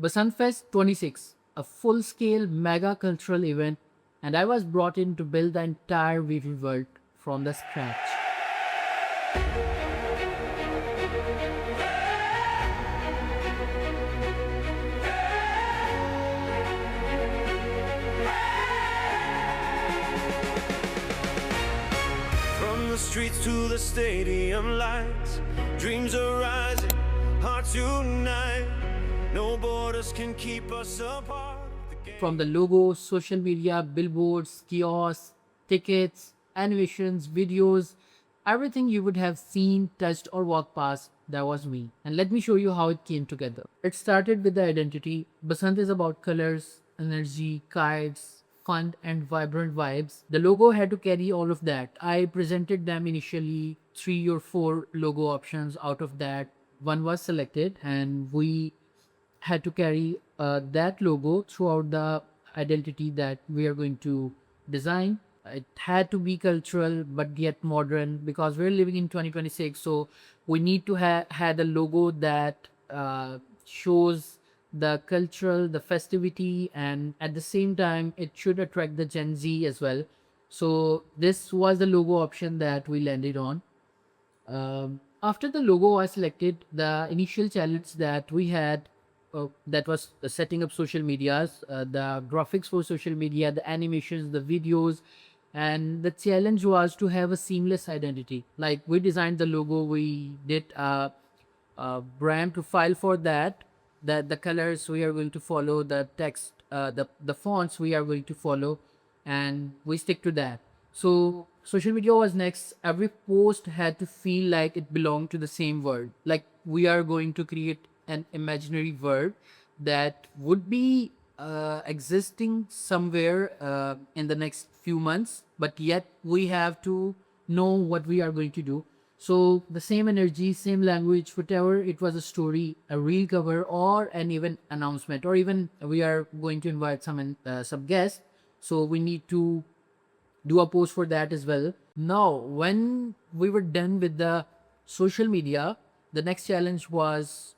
Basant Fest 26, a full-scale mega cultural event, and I was brought in to build the entire VV world from the scratch. From the streets to the stadium lights, dreams are rising, hearts unite. No borders can keep us apart. From the logo, social media, billboards, kiosks, tickets, animations, videos, everything you would have seen, touched, or walked past, that was me. And let me show you how it came together. It started with the identity. Basant is about colors, energy, kites, fun, and vibrant vibes. The logo had to carry all of that. I presented them initially 3 or 4 logo options. Out of that, one was selected, and we had to carry that logo throughout the identity that we are going to design. It had to be cultural but yet modern because we're living in 2026. So we need to had a logo that shows the cultural, the festivity, and at the same time, it should attract the Gen Z as well. So this was the logo option that we landed on. After the logo was selected, the initial challenge that we had that was setting up social medias, the graphics for social media, the animations, the videos, and the challenge was to have a seamless identity. Like we designed the logo, we did a brand profile for that, that the colors we are going to follow, the text, the fonts we are going to follow, and we stick to that. So social media was next. Every post had to feel like it belonged to the same world. Like we are going to create an imaginary world that would be existing somewhere in the next few months, but yet we have to know what we are going to do. So the same energy, same language, whatever it was, a story, a reel cover, or an event announcement, or even we are going to invite some guests. So we need to do a post for that as well. Now, when we were done with the social media, the next challenge was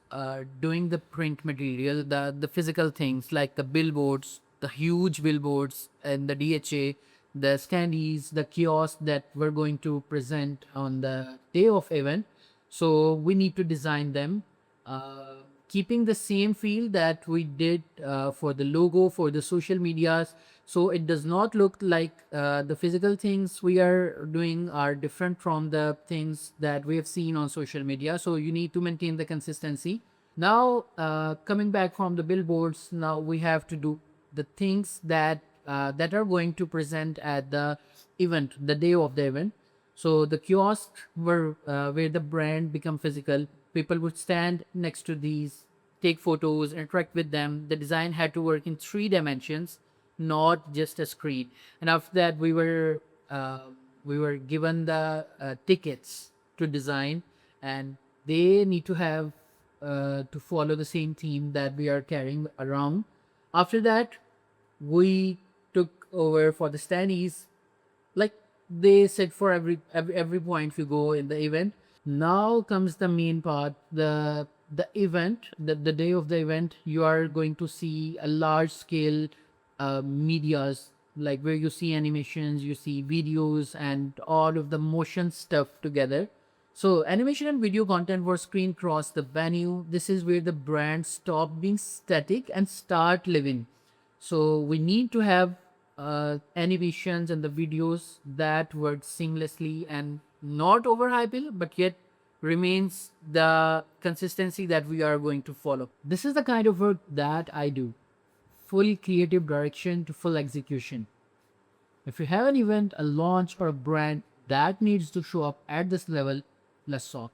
doing the print material, the physical things like the billboards, the huge billboards, and the DHA, the standees, the kiosks that we're going to present on the day of event. So we need to design them, keeping the same feel that we did for the logo, for the social medias. So it does not look like the physical things we are doing are different from the things that we have seen on social media. So you need to maintain the consistency. Now, coming back from the billboards, now we have to do the things that are going to present at the event, the day of the event. So the kiosks were where the brand become physical. People would stand next to these, take photos, interact with them. The design had to work in 3 dimensions, not just a screen. And after that, we were given the tickets to design, and they need to have to follow the same theme that we are carrying around. After that, we took over for the standees, like they said, for every point we go in the event. Now comes the main part, the event, the day of the event. You are going to see a large scale medias, like where you see animations, you see videos, and all of the motion stuff together. So animation and video content were screen across the venue. This is where the brand stop being static and start living. So we need to have animations and the videos that work seamlessly and not overhyping, but yet remains the consistency that we are going to follow. This is the kind of work that I do. Full creative direction to full execution. If you have an event, a launch, or a brand that needs to show up at this level, let's talk.